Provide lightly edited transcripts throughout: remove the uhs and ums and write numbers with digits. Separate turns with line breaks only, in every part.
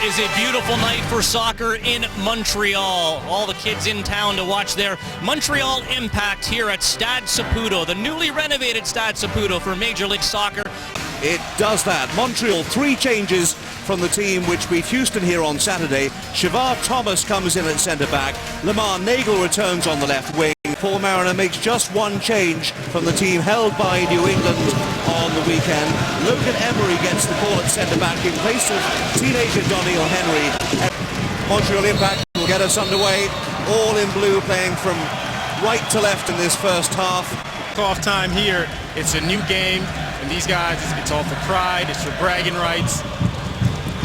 is a beautiful night for soccer in Montreal. All the kids in town to watch their Montreal Impact here at Stade Saputo, the newly renovated Stade Saputo for Major League Soccer.
It does that. Montreal, 3 changes from the team which beat Houston here on Saturday. Siobhan Thomas comes in at centre-back. Lamar Nagel returns on the left wing. Paul Mariner makes just 1 change from the team held by New England on the weekend. Logan Emery gets the call at centre-back in place of teenager Doniel Henry. Montreal Impact will get us underway. All in blue, playing from right to left in this first half.
Off time here. It's a new game, and these guys, it's all for pride, it's for bragging rights.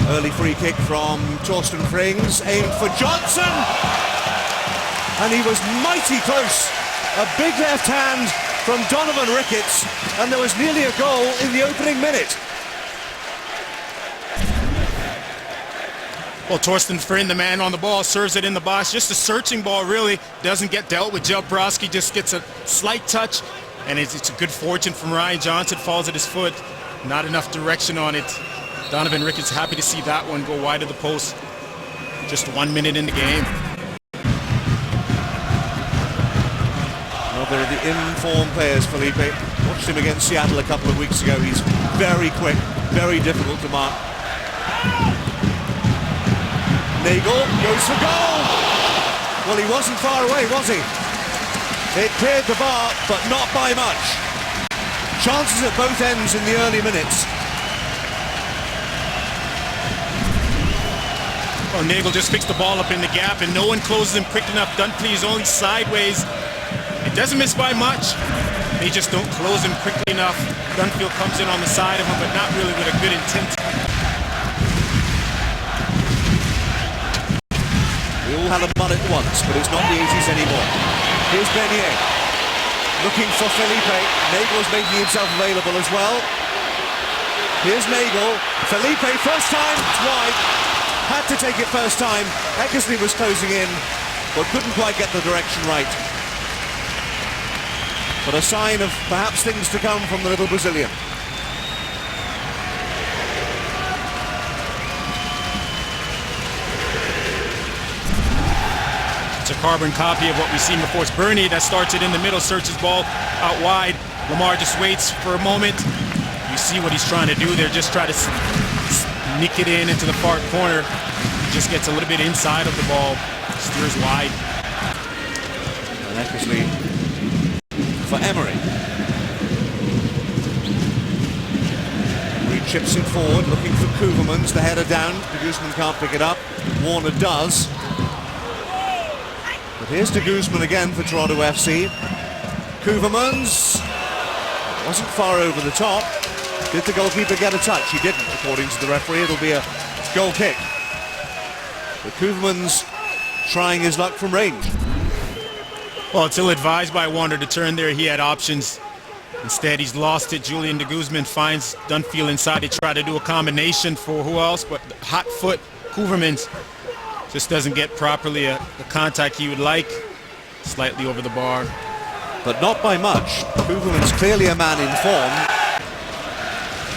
Early free kick from Torsten Frings, aimed for Johnson, and he was mighty close. A big left hand from Donovan Ricketts, and there was nearly a goal in the opening minute.
Well, Torsten Frings, the man on the ball, serves it in the box. Just a searching ball, really. Doesn't get dealt with. Jelbrowski just gets a slight touch, and it's a good fortune from Ryan Johnson. Falls at his foot. Not enough direction on it. Donovan Ricketts happy to see that one go wide of the post. Just 1 minute in the game.
Another of the in-form players, Felipe. Watched him against Seattle a couple of weeks ago. He's very quick, very difficult to mark. Nagel goes for goal! Well, he wasn't far away, was he? It cleared the bar, but not by much. Chances at both ends in the early minutes.
Well, Nagel just picks the ball up in the gap, and no one closes him quick enough. Dunphy is only sideways. It doesn't miss by much. They just don't close him quickly enough. Dunfield comes in on the side of him, but not really with a good intent.
We all had a mullet once, but it's not the 80s anymore. Here's Beignet, looking for Felipe. Nagel's making himself available as well. Here's Nagel. Felipe, first time, it's wide. Had to take it first time. Eckersley was closing in, but couldn't quite get the direction right. But a sign of perhaps things to come from the little Brazilian.
It's a carbon copy of what we've seen before. It's Bernie that starts it in the middle, searches ball out wide. Lamar just waits for a moment. You see what he's trying to do there, just try to sneak it in into the far corner. Just gets a little bit inside of the ball, steers wide.
And Eckersley for Emery. Emery chips it forward, looking for Koevermans. The header down. De Guzman can't pick it up. Warner does. But here's De Guzman again for Toronto FC. Koevermans wasn't far over the top. Did the goalkeeper get a touch? He didn't, according to the referee. It'll be a goal kick. But Koevermans trying his luck from range.
Well, it's ill-advised by Warner to turn there. He had options. Instead, he's lost it. Julian De Guzman finds Dunfield inside. They try to do a combination for who else? But hot foot, Koevermans just doesn't get properly the contact he would like. Slightly over the bar.
But not by much. Koevermans clearly a man in form.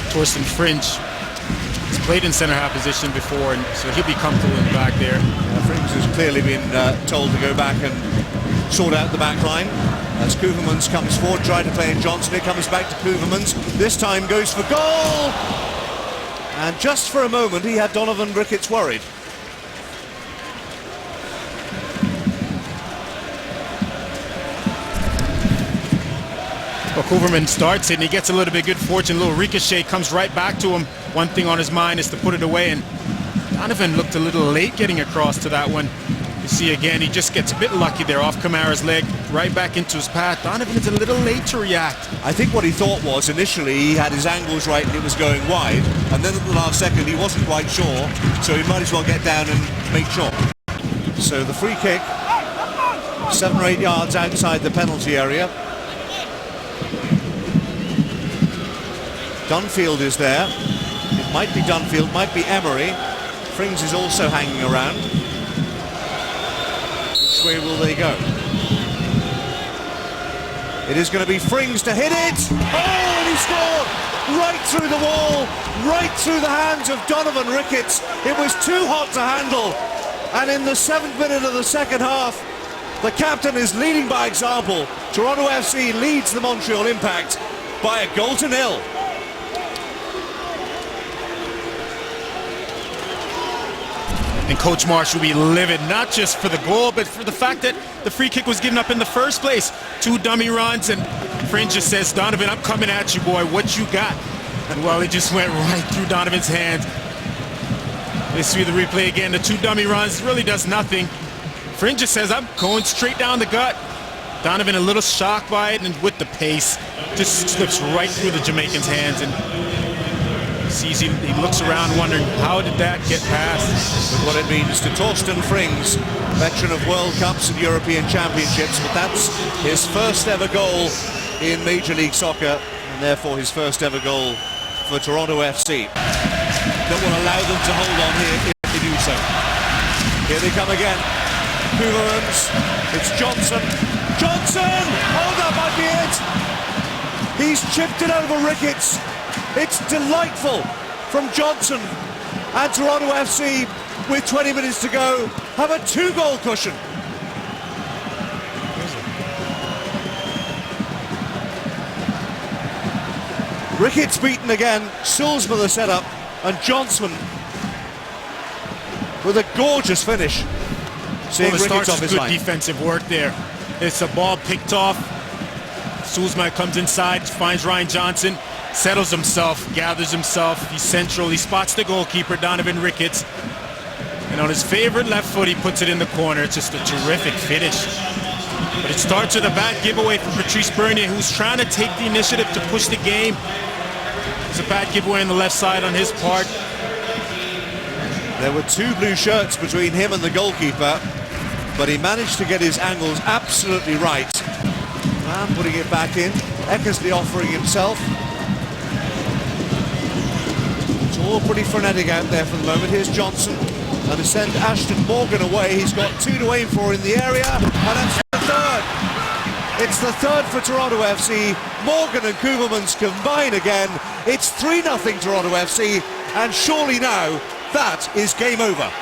Torsten Frings has played in centre half position before, and so he'll be comfortable in the back there.
Frings has clearly been told to go back and sort out the back line. As Koevermans comes forward, trying to play in Johnson. It comes back to Koevermans. This time goes for goal! And just for a moment, he had Donovan Ricketts worried.
Well, Koevermans starts it, and he gets a little bit good fortune. A little ricochet comes right back to him. One thing on his mind is to put it away, and Donovan looked a little late getting across to that one. You see again, he just gets a bit lucky there off Kamara's leg, right back into his path. Donovan is a little late to react.
I think what he thought was initially he had his angles right and it was going wide, and then at the last second he wasn't quite sure, so he might as well get down and make sure. So the free kick, 7 or 8 yards outside the penalty area. Dunfield is there. It might be Dunfield, might be Emery. Frings is also hanging around. Which way will they go? It is going to be Frings to hit it! Oh, and he scored! right through the wall, right through the hands of Donovan Ricketts. It was too hot to handle. And in the 7th minute of the second half, the captain is leading by example. Toronto FC leads the Montreal Impact by a goal to nil.
And Coach Marsh will be livid, not just for the goal, but for the fact that the free kick was given up in the first place. 2 dummy runs, and Frings just says, Donovan, I'm coming at you, boy. What you got? And well, it just went right through Donovan's hands. Let's see the replay again. The 2 dummy runs really does nothing. Frings just says, I'm going straight down the gut. Donovan a little shocked by it, and with the pace, just slips right through the Jamaican's hands. And sees he looks around wondering, how did that get past?
With what it means to Torsten Frings, veteran of World Cups and European Championships, but that's his first ever goal in Major League Soccer, and therefore his first ever goal for Toronto FC. Don't want to allow them to hold on here if they do so. Here they come again. Koevermans, it's Johnson. Johnson! Oh, that might be it! He's chipped it over Ricketts. It's delightful from Johnson, and Toronto FC, with 20 minutes to go, have a 2-goal cushion. Ricketts beaten again, Sulzma the setup, and Johnson with a gorgeous finish. Seeing Ricketts off his line.
Good defensive work there. It's a ball picked off. Sulzma comes inside, finds Ryan Johnson, settles himself, gathers himself. He's central. He spots the goalkeeper, Donovan Ricketts. And on his favorite left foot, he puts it in the corner. It's just a terrific finish. But it starts with a bad giveaway from Patrice Bernier, who's trying to take the initiative to push the game. It's a bad giveaway on the left side on his part.
There were 2 blue shirts between him and the goalkeeper, but he managed to get his angles absolutely right. And putting it back in, Eckersley offering himself. It's all pretty frenetic out there for the moment. Here's Johnson, and to send Ashton Morgan away. He's got 2 to aim for in the area, and that's the 3rd. It's the 3rd for Toronto FC. Morgan and Koevermans combine again. It's 3-0 Toronto FC, and surely now that is game over.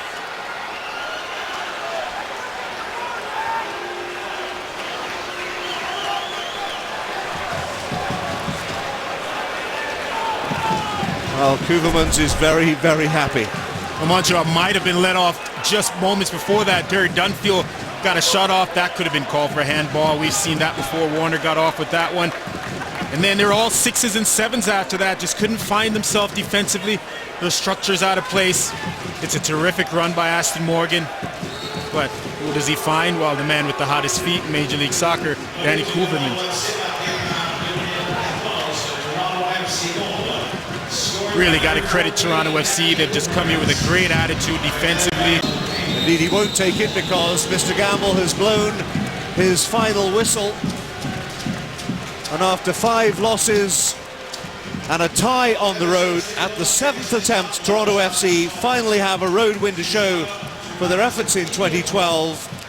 Well, Koevermans is very, very happy.
Well, Montreal might have been let off just moments before that. Terry Dunfield got a shot off. That could have been called for a handball. We've seen that before. Warner got off with that one. And then they're all 6s and 7s after that. Just couldn't find themselves defensively. The structure's out of place. It's a terrific run by Ashton Morgan. But who does he find? Well, the man with the hottest feet in Major League Soccer, Danny Koevermans. Really got to credit Toronto FC. They've just come here with a great attitude defensively.
Indeed, he won't take it because Mr. Gamble has blown his final whistle. And after 5 losses and a tie on the road, at the 7th attempt, Toronto FC finally have a road win to show for their efforts in 2012.